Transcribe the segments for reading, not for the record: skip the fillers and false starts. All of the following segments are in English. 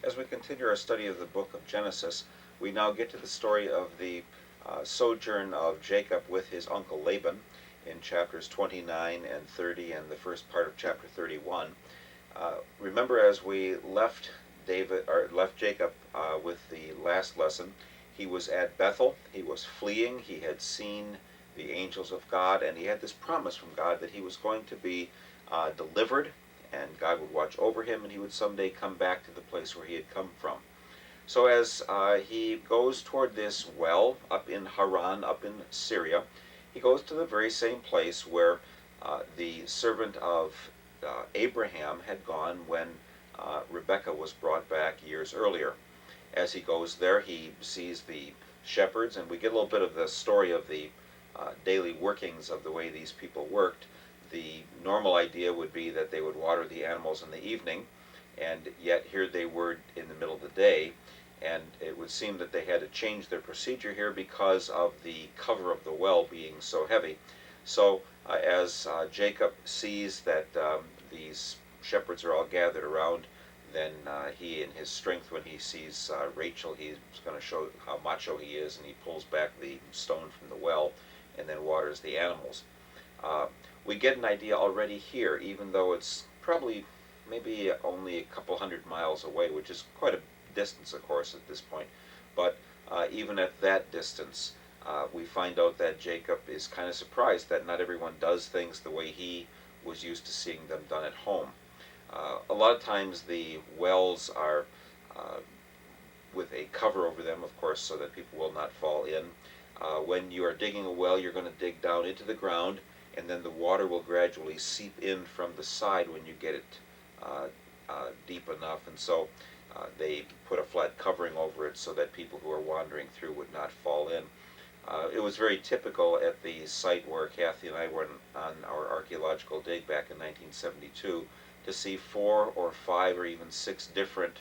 As we continue our study of the book of Genesis, we now get to the story of the sojourn of Jacob with his uncle Laban in chapters 29 and 30 and the first part of chapter 31. Remember, as we left Jacob with the last lesson, he was at Bethel. He was fleeing. He had seen the angels of God, and he had this promise from God that he was going to be delivered, and God would watch over him, and he would someday come back to the place where he had come from. So as he goes toward this well up in Haran, up in Syria, he goes to the very same place where the servant of Abraham had gone when Rebekah was brought back years earlier. As he goes there, he sees the shepherds, and we get a little bit of the story of the daily workings of the way these people worked. The normal idea would be that they would water the animals in the evening, and yet here they were in the middle of the day, and it would seem that they had to change their procedure here because of the cover of the well being so heavy. So as Jacob sees that these shepherds are all gathered around, then he, in his strength, when he sees Rachel, he's going to show how macho he is, and he pulls back the stone from the well and then waters the animals. We get an idea already here, even though it's probably maybe only a couple hundred miles away, which is quite a distance, of course, at this point. But even at that distance, we find out that Jacob is kind of surprised that not everyone does things the way he was used to seeing them done at home. A lot of times the wells are with a cover over them, of course, so that people will not fall in. When you are digging a well, you're going to dig down into the ground, and then the water will gradually seep in from the side when you get it deep enough, and so they put a flat covering over it so that people who are wandering through would not fall in. It was very typical at the site where Kathy and I went on our archaeological dig back in 1972 to see 4 or 5 or even 6 different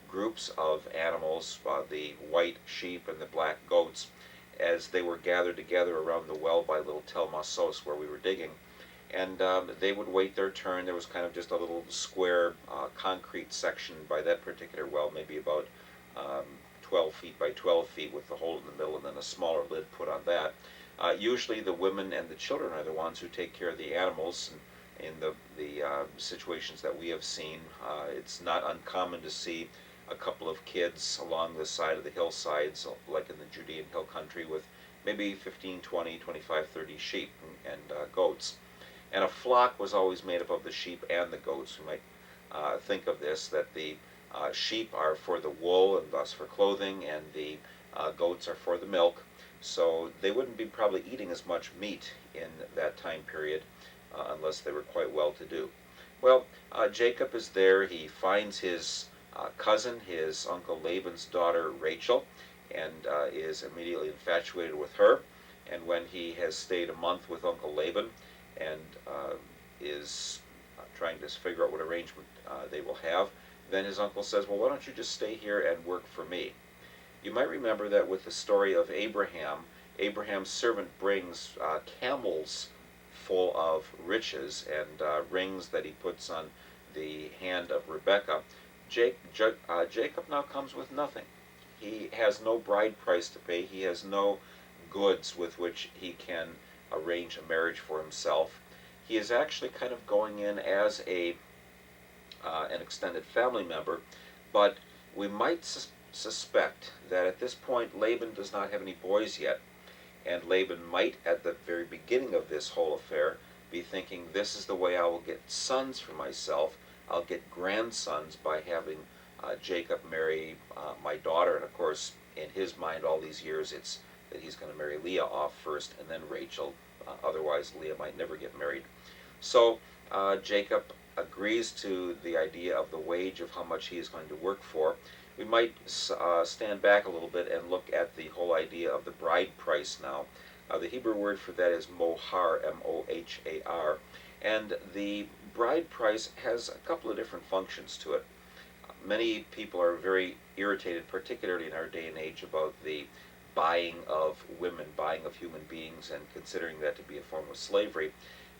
groups of animals, the white sheep and the black goats, as they were gathered together around the well by Little Tel Masos where we were digging. And they would wait their turn. There was kind of just a little square concrete section by that particular well, maybe about 12 feet by 12 feet with the hole in the middle and then a smaller lid put on that. Usually the women and the children are the ones who take care of the animals. And in the situations that we have seen, it's not uncommon to see a couple of kids along the side of the hillsides, like in the Judean hill country, with maybe 15, 20, 25, 30 sheep and goats. And a flock was always made up of the sheep and the goats. We might think of this, that the sheep are for the wool and thus for clothing, and the goats are for the milk. So they wouldn't be probably eating as much meat in that time period unless they were quite well to do. Well, Jacob is there. He finds his cousin, his uncle Laban's daughter Rachel, and is immediately infatuated with her. And when he has stayed a month with Uncle Laban and is trying to figure out what arrangement they will have, then his uncle says, well, why don't you just stay here and work for me? You might remember that with the story of Abraham, Abraham's servant brings camels full of riches and rings that he puts on the hand of Rebekah. Jacob now comes with nothing. He has no bride price to pay. He has no goods with which he can arrange a marriage for himself. He is actually kind of going in as an extended family member, but we might suspect that at this point Laban does not have any boys yet, and Laban might, at the very beginning of this whole affair, be thinking, this is the way I will get sons for myself. I'll get grandsons by having Jacob marry my daughter. And of course, in his mind, all these years, it's that he's going to marry Leah off first and then Rachel. Otherwise, Leah might never get married. So Jacob agrees to the idea of the wage of how much he is going to work for. We might stand back a little bit and look at the whole idea of the bride price now. The Hebrew word for that is mohar, M-O-H-A-R. And the bride price has a couple of different functions to it. Many people are very irritated, particularly in our day and age, about the buying of women, buying of human beings, and considering that to be a form of slavery.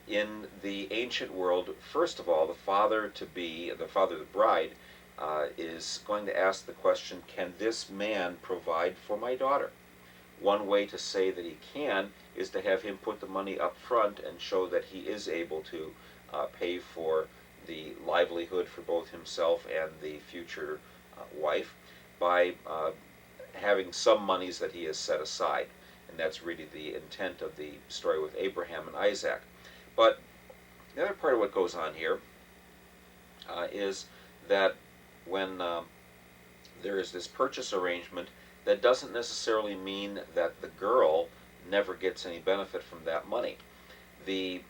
In the ancient world, first of all, the father of the bride is going to ask the question, can this man provide for my daughter? One way to say that he can is to have him put the money up front and show that he is able to pay for the livelihood for both himself and the future wife by having some monies that he has set aside. And that's really the intent of the story with Abraham and Isaac. But the other part of what goes on here is that when there is this purchase arrangement, that doesn't necessarily mean that the girl never gets any benefit from that money. The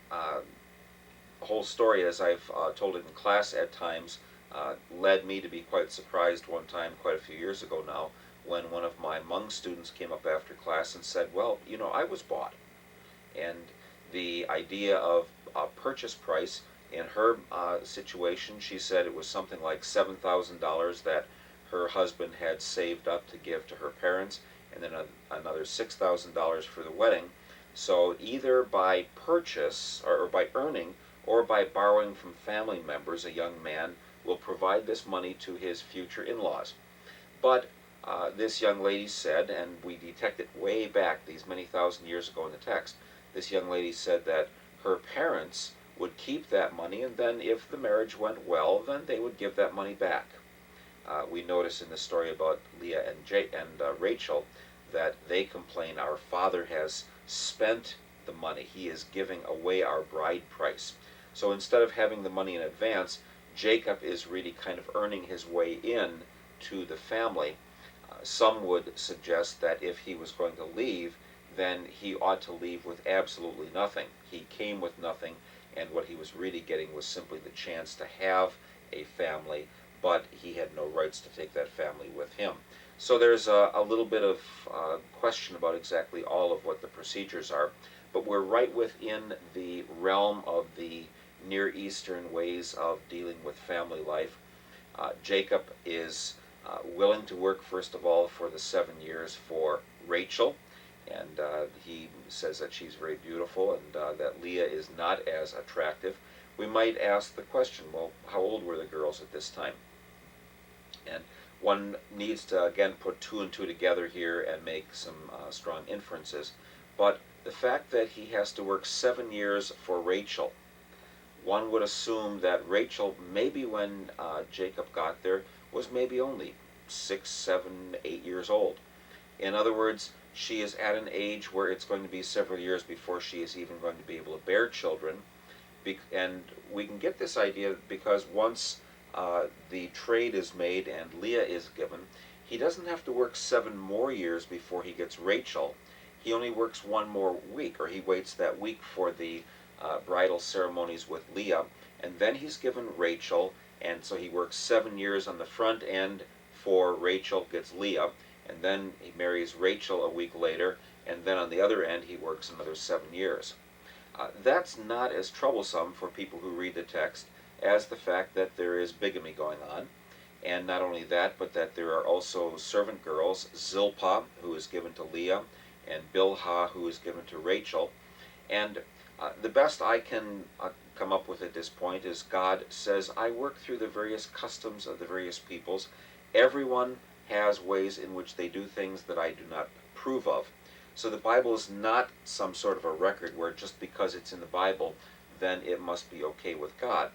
whole story, as I've told it in class at times, led me to be quite surprised one time, quite a few years ago now, when one of my Hmong students came up after class and said, well, you know, I was bought. And the idea of a purchase price, in her situation, she said it was something like $7,000 that her husband had saved up to give to her parents, and then another $6,000 for the wedding. So either by purchase, or by earning, or by borrowing from family members, a young man will provide this money to his future in-laws. But this young lady said, and we detect it way back these many thousand years ago in the text, this young lady said that her parents would keep that money, and then if the marriage went well, then they would give that money back. We notice in the story about Leah and Rachel that they complain, our father has spent the money. He is giving away our bride price. So instead of having the money in advance, Jacob is really kind of earning his way in to the family. Some would suggest that if he was going to leave, then he ought to leave with absolutely nothing. He came with nothing, and what he was really getting was simply the chance to have a family, but he had no rights to take that family with him. So there's a little bit of question about exactly all of what the procedures are, but we're right within the realm of the Near Eastern ways of dealing with family life. Jacob is willing to work, first of all, for the 7 years for Rachel, and he says that she's very beautiful and that Leah is not as attractive. We might ask the question, well, how old were the girls at this time? And one needs to, again, put two and two together here and make some strong inferences. But the fact that he has to work 7 years for Rachel, one would assume that Rachel, maybe when Jacob got there, was maybe only 6, 7, 8 years old. In other words, she is at an age where it's going to be several years before she is even going to be able to bear children. And we can get this idea because once the trade is made and Leah is given, he doesn't have to work 7 more years before he gets Rachel. He only works 1 more week, or he waits that week for the bridal ceremonies with Leah, and then he's given Rachel, and so he works 7 years on the front end for Rachel, gets Leah, and then he marries Rachel a week later, and then on the other end he works another 7 years. That's not as troublesome for people who read the text as the fact that there is bigamy going on, and not only that, but that there are also servant girls, Zilpah, who is given to Leah, and Bilhah, who is given to Rachel. And the best I can come up with at this point is God says, I work through the various customs of the various peoples. Everyone has ways in which they do things that I do not approve of. So the Bible is not some sort of a record where just because it's in the Bible, then it must be okay with God.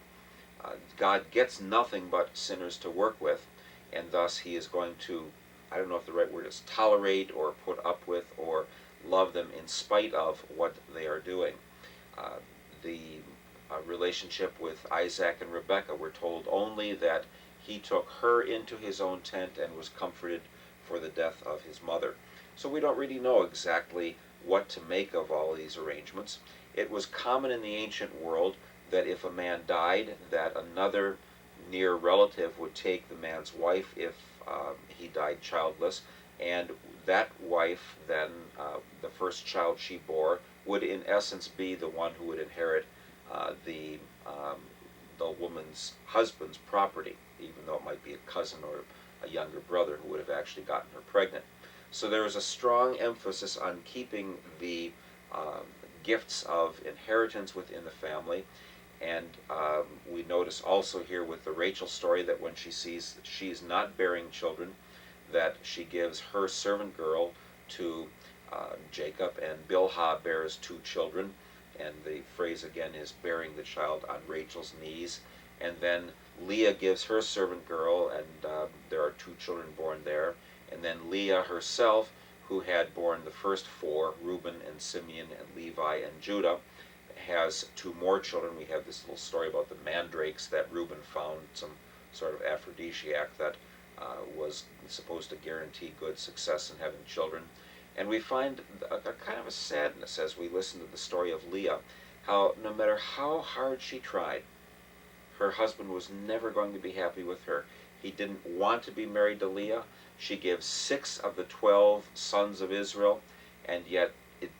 God gets nothing but sinners to work with, and thus he is going to, I don't know if the right word is tolerate or put up with or love them in spite of what they are doing. The relationship with Isaac and Rebekah, we're told only that he took her into his own tent and was comforted for the death of his mother. So we don't really know exactly what to make of all these arrangements. It was common in the ancient world that if a man died, that another near relative would take the man's wife if he died childless, and that wife then, the first child she bore, would in essence be the one who would inherit the woman's husband's property, even though it might be a cousin or a younger brother who would have actually gotten her pregnant. So there was a strong emphasis on keeping the gifts of inheritance within the family, And we notice also here with the Rachel story that when she sees that she's not bearing children, that she gives her servant girl to Jacob, and Bilhah bears two children. And the phrase again is bearing the child on Rachel's knees. And then Leah gives her servant girl, and there are two children born there. And then Leah herself, who had borne the first four, Reuben and Simeon and Levi and Judah, has two more children. We have this little story about the mandrakes that Reuben found, some sort of aphrodisiac that was supposed to guarantee good success in having children. And we find a kind of a sadness as we listen to the story of Leah, how no matter how hard she tried, her husband was never going to be happy with her. He didn't want to be married to Leah. She gives 6 of the 12 sons of Israel, and yet it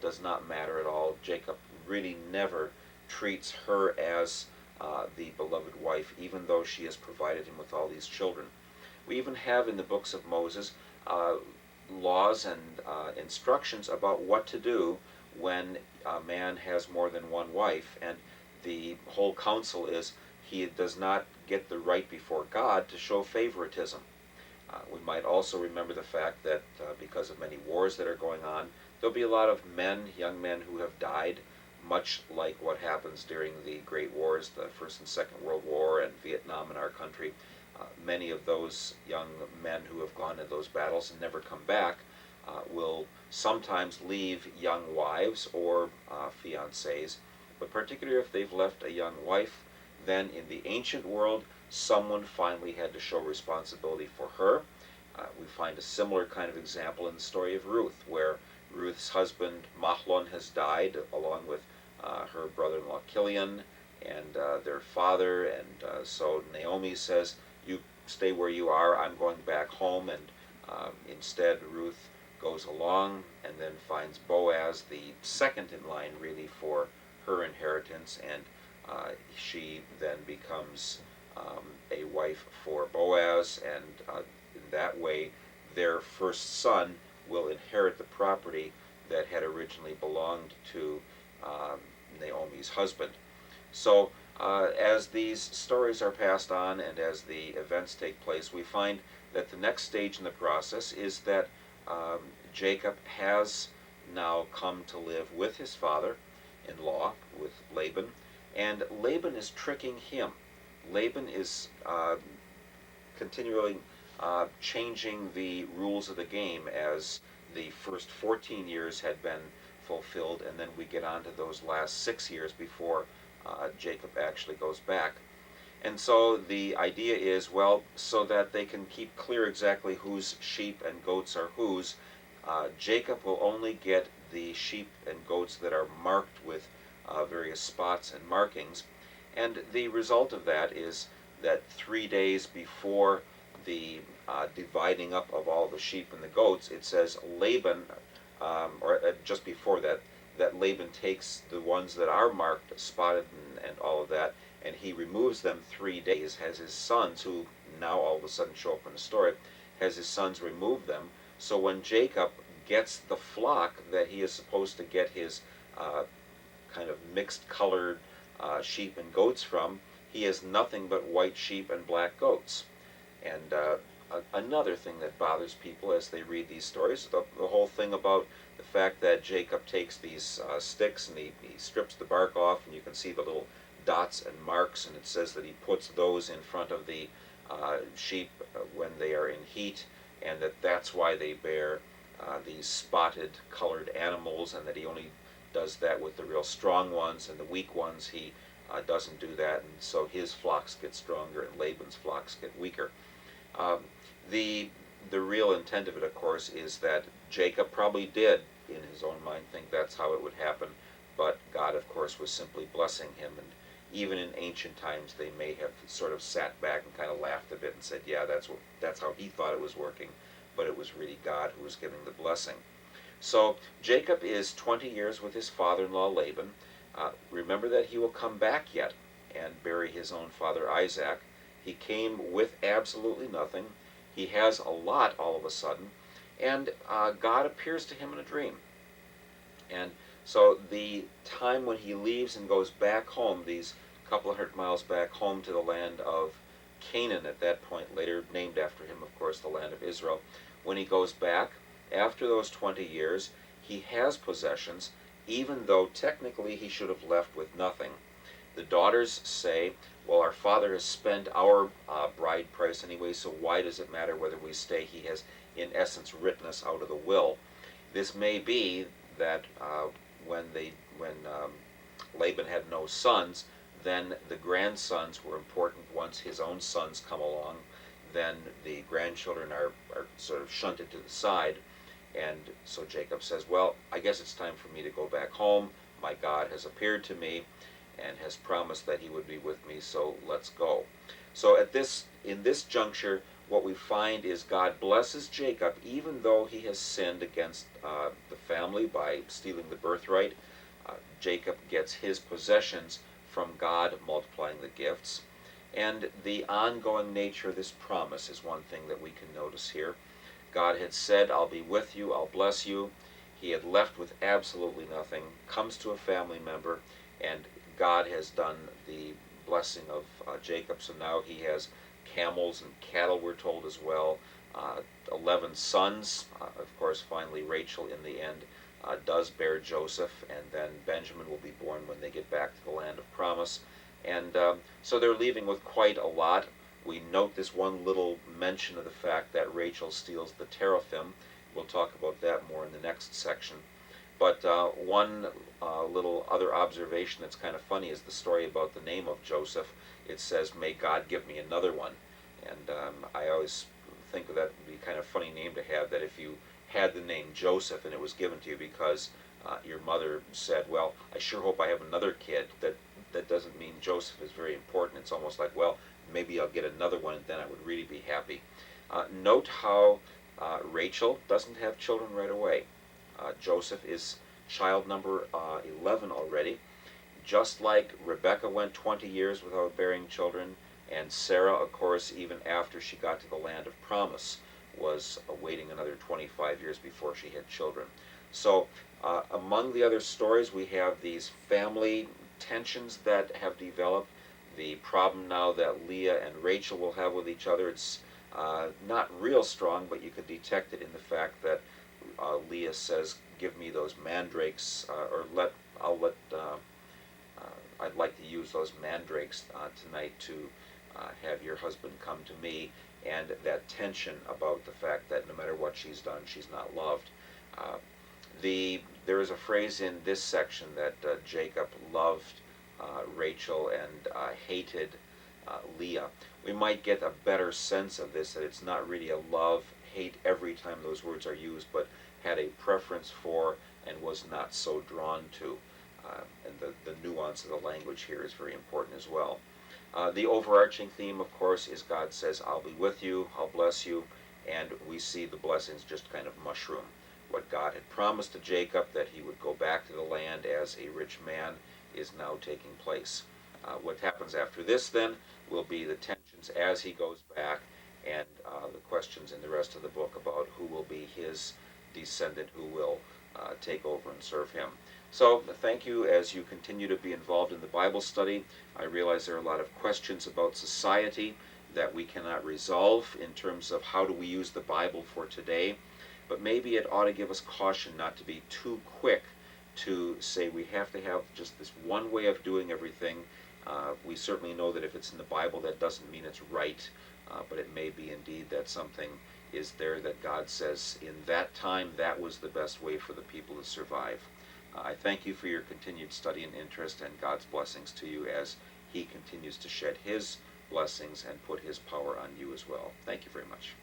does not matter at all. Jacob really never treats her as the beloved wife, even though she has provided him with all these children. We even have in the books of Moses laws and instructions about what to do when a man has more than one wife, and the whole counsel is he does not get the right before God to show favoritism. We might also remember the fact that because of many wars that are going on, there'll be a lot of men, young men, who have died, much like what happens during the Great Wars, the First and Second World War and Vietnam in our country. Many of those young men who have gone to those battles and never come back will sometimes leave young wives or fiancés, but particularly if they've left a young wife, then in the ancient world, someone finally had to show responsibility for her. We find a similar kind of example in the story of Ruth, where Ruth's husband Mahlon has died, along with her brother-in-law Kilian and their father, and so Naomi says, "You stay where you are. I'm going back home." And instead, Ruth goes along and then finds Boaz, the second in line, really, for her inheritance, and she then becomes a wife for Boaz, and in that way, their first son will inherit the property that had originally belonged to Naomi's husband. So as these stories are passed on and as the events take place, we find that the next stage in the process is that Jacob has now come to live with his father-in-law, with Laban, and Laban is tricking him. Laban is continually changing the rules of the game as the first 14 years had been fulfilled, and then we get on to those last 6 years before Jacob actually goes back. And so the idea is, well, so that they can keep clear exactly whose sheep and goats are whose, Jacob will only get the sheep and goats that are marked with various spots and markings. And the result of that is that 3 days before the dividing up of all the sheep and the goats, it says Laban, or just before that, that Laban takes the ones that are marked, spotted, and all of that, and he removes them 3 days, has his sons, who now all of a sudden show up in the story, has his sons remove them. So when Jacob gets the flock that he is supposed to get his kind of mixed colored sheep and goats from, he has nothing but white sheep and black goats. And another thing that bothers people as they read these stories, the whole thing about the fact that Jacob takes these sticks and he strips the bark off, and you can see the little dots and marks, and it says that he puts those in front of the sheep when they are in heat, and that's why they bear these spotted colored animals, and that he only does that with the real strong ones, and the weak ones he doesn't do that, and so his flocks get stronger and Laban's flocks get weaker. The real intent of it, of course, is that Jacob probably did, in his own mind, think that's how it would happen, but God, of course, was simply blessing him, and even in ancient times they may have sort of sat back and kind of laughed a bit and said, yeah, that's how he thought it was working, but it was really God who was giving the blessing. So Jacob is 20 years with his father-in-law Laban. Remember that he will come back yet and bury his own father Isaac. He came with absolutely nothing. He has a lot all of a sudden, and God appears to him in a dream. And So the time when he leaves and goes back home, these couple of 100 miles back home to the land of Canaan at that point, later named after him, of course, the land of Israel, when he goes back, after those 20 years, he has possessions, even though technically he should have left with nothing. The daughters say, well, our father has spent our bride price anyway, so why does it matter whether we stay? He has, in essence, written us out of the will. This may be that when Laban had no sons, then the grandsons were important. Once his own sons come along, then the grandchildren are sort of shunted to the side. And so Jacob says, well, I guess it's time for me to go back home. My God has appeared to me and has promised that he would be with me, so let's go. So in this juncture, what we find is God blesses Jacob, even though he has sinned against the family by stealing the birthright. Jacob gets his possessions from God, multiplying the gifts. And the ongoing nature of this promise is one thing that we can notice here. God had said, I'll be with you, I'll bless you. He had left with absolutely nothing, comes to a family member, and God has done the blessing of Jacob. So now he has camels and cattle, we're told as well. 11 sons. Of course, finally, Rachel in the end does bear Joseph, and then Benjamin will be born when they get back to the land of promise. And so they're leaving with quite a lot. We note this one little mention of the fact that Rachel steals the teraphim. We'll talk about that more in the next section. But one little other observation that's kind of funny is the story about the name of Joseph. It says, may God give me another one. And I always think that would be kind of funny name to have, that if you had the name Joseph and it was given to you because your mother said, well, I sure hope I have another kid, that doesn't mean Joseph is very important. It's almost like, well, maybe I'll get another one and then I would really be happy. Note how Rachel doesn't have children right away. Joseph is child number 11 already. Just like Rebecca went 20 years without bearing children, and Sarah, of course, even after she got to the land of promise, was waiting another 25 years before she had children. So among the other stories, we have these family tensions that have developed. The problem now that Leah and Rachel will have with each other, it's not real strong, but you could detect it in the fact that Leah says, give me those mandrakes, I'd like to use those mandrakes tonight to have your husband come to me, and that tension about the fact that no matter what she's done, she's not loved. There is a phrase in this section that Jacob loved Rachel and hated Leah. We might get a better sense of this, that it's not really a love-hate every time those words are used, but had a preference for and was not so drawn to. And the nuance of the language here is very important as well. The overarching theme, of course, is God says, I'll be with you, I'll bless you, and we see the blessings just kind of mushroom. What God had promised to Jacob, that he would go back to the land as a rich man, is now taking place. What happens after this, then, will be the tensions as he goes back, and the questions in the rest of the book about who will be his descendant, who will take over and serve him. So thank you as you continue to be involved in the Bible study. I realize there are a lot of questions about society that we cannot resolve in terms of how do we use the Bible for today, but maybe it ought to give us caution not to be too quick to say we have to have just this one way of doing everything. We certainly know that if it's in the Bible, that doesn't mean it's right, but it may be indeed that something is there that God says in that time that was the best way for the people to survive. I thank you for your continued study and interest, and God's blessings to you as he continues to shed his blessings and put his power on you as well. Thank you very much.